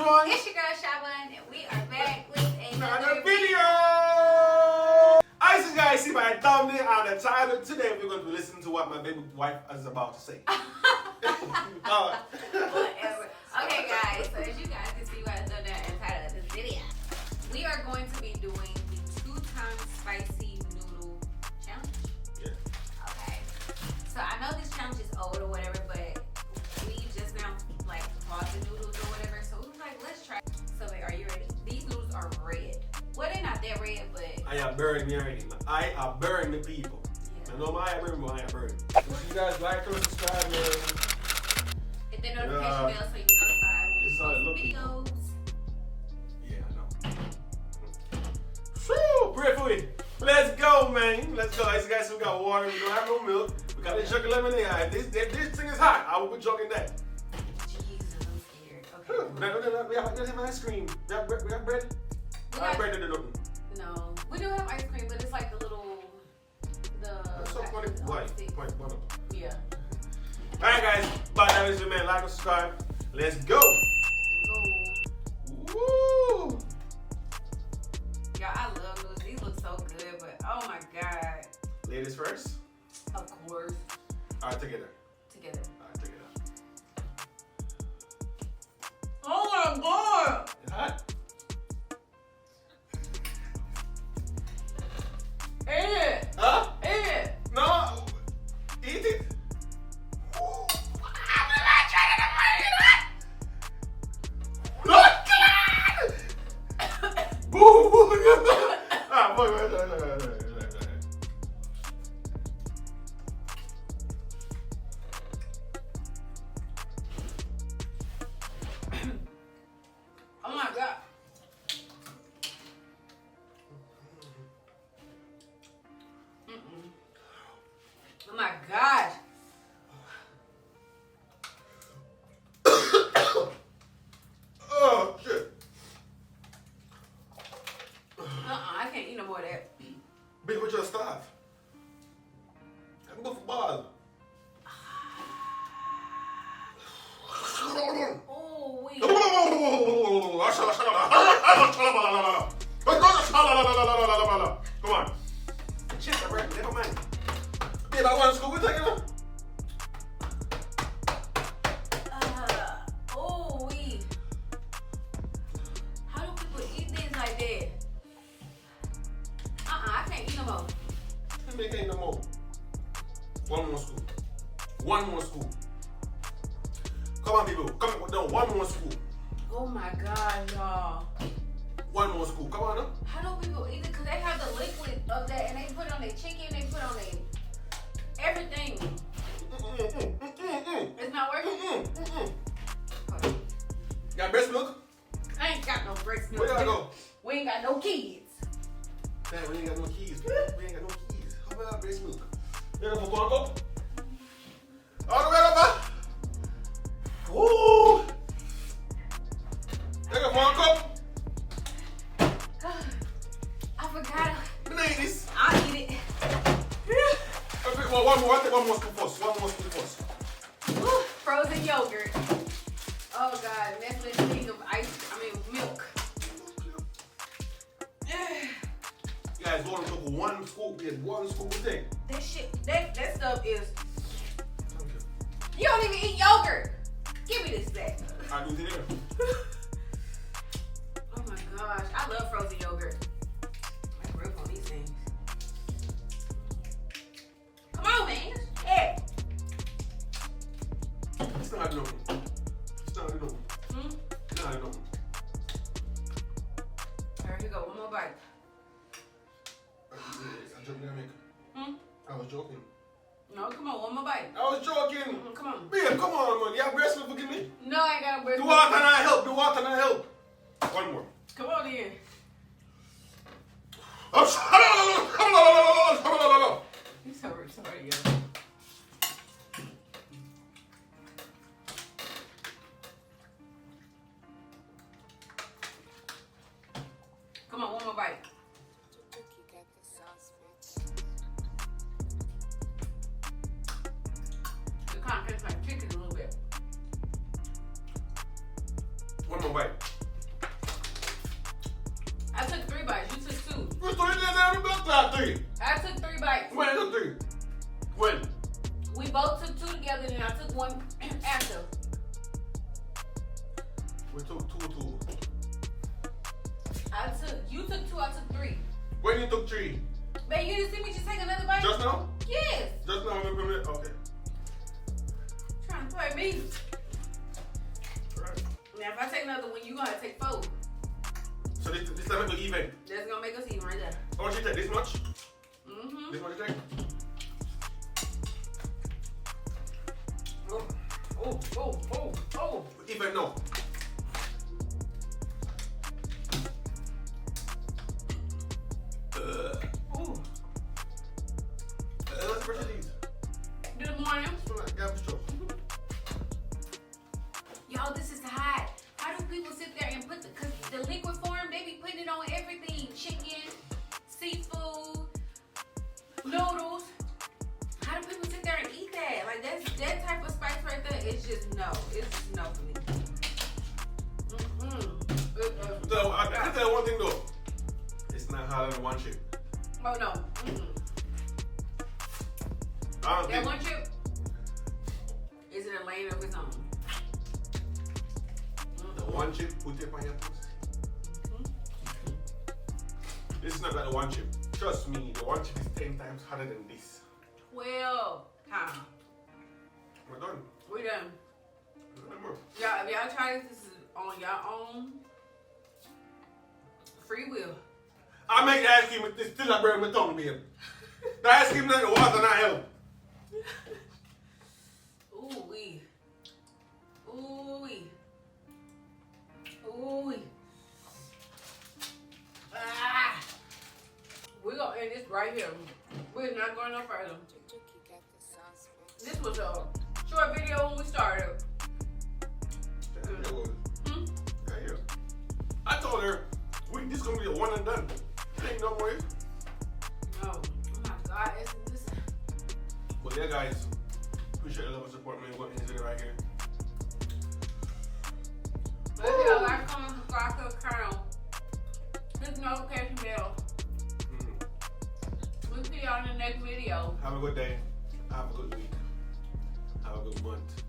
everyone. It's your girl SyVon, and we are back with another video. As you guys see by the thumbnail and the title, today we're going to be listening to what my baby wife is about to say. Whatever. Okay, guys. So as you guys can see by the thumbnail and title of this video, we are going to be doing the 2-time spicy noodle challenge. Yeah. Okay. So I know this challenge is old or whatever, but we just now like bought the noodles or whatever. So we was like, let's try. So wait, are you ready? These noodles are red. Well, they're not that red, but I am burning me already. I am burning the people. yeah. I know my eye burning, but I am burning. If you guys like or subscribe, man. Hit the notification bell so you're notified when we This is how it post looks. videos. Yeah, I know. Woo! Pray for it. Let's go, man. Let's go. As you guys see, we got water. We don't have no milk. We got a jug of lemonade. This thing is hot. I will be chugging that. Jesus, I'm scared. Okay. We have ice cream. We have bread. I have bread to do nothing. No, we do have ice cream, but it's like the little, That's so funny. Point one up. Yeah. Alright, guys. By that is your man. Like and subscribe. Let's go. Woo! Y'all, I love noodles. These look so good, but oh my god. Ladies first. Of course. Alright, together. Together. Alright, take it out. Oh my god. It's hot. Eat it. Huh? Eat it. No. Eat it. Oh my god. Oh my gosh. Oh shit. I can't eat no more of that. Big with your stuff. I'm going for ball. Oh, wait. Come on. Shit, never mind. Babe, I want to school. We're taking them. Oh, wait. How do people eat things like that? I can't eat no more. Make ain't no more. One more school. One more school. Come on, people. Come on, no, one more school. Oh my god, y'all. One more school. Come on, no? How do people eat it? Because they have the liquid of that and they put it on their chicken, they put on their everything. It's not working? Got breast milk? I ain't got no breast milk. Where y'all go? We ain't got no kids. Man, we ain't got no keys. We ain't got no keys. How about breast milk? You got no phone up? All the way over. Woo! You got phone cup? I forgot. Ladies. I'll eat it. Well, one more. I take one more scoop first. One more scoop first. Woo, frozen yogurt. Oh god, that's the thing of milk. You guys want to cook one scoop? Get one scoop a thing. That shit, that stuff is. Thank you. You don't even eat yogurt. Give me this back. I do today. Oh my gosh, I love frozen yogurt. I grew up on these things. Come on, man. Yeah. It's not enough. It's not enough. It's not enough. Alright, here you go. One more bite. I'm joking, I was joking. No, come on. One more bite. I was joking. Come on. Babe, come on, man. You have breast milk, forgive me? No, I ain't got a breast The milk. water and I help. The water and I help. One more. Come on in. You sorry, yo. Come on, one more bite. It kind of tastes like chicken a little bit. One more bite. took 2 together, and I took 1 after. We took 2. You took 2, I took 3. When you took 3? Man, you didn't see me just take another bite? Just now? Yes. Just now, okay. Trying to play me. Right. Now, if I take another one, you gonna have to take 4. So this time make it even. That's gonna make us even right there. How much you take? This much? Mm-hmm. This much you take? Oh. Even no. Let's brush these. Good morning. Garbage truck. Y'all, this is hot. How do people sit there and put cause the liquid form, they be putting it on everything. Chicken, seafood, noodles. How do people sit there and eat that? Like that type of spice right there is just no. It's just no for me. So I can tell you one thing though. It's not harder than 1 chip. Oh no. I don't That think. 1 chip is in a lane of its own. The 1 chip, put it on your pussy. This is not like the 1 chip. Trust me, the 1 chip is 10 times harder than this. 12 times. We're done. We done. No more. Y'all, if y'all try this is on your own free will. I make the ice cream, it's still not burning my tongue, babe. The ice cream not the water not help. Ooh-wee. Ah! We're gonna end this right here. We're not going no further. This was a short video when we started. Yeah. I told her, this gonna be a one and done. Ain't no more. Oh my God. This. But yeah, guys, appreciate the love and support, man. What is it right here? If y'all like, comment, subscribe to the channel. Hit the notification bell. We'll see y'all in the next video. Have a good day. Have a good week. Have a good month.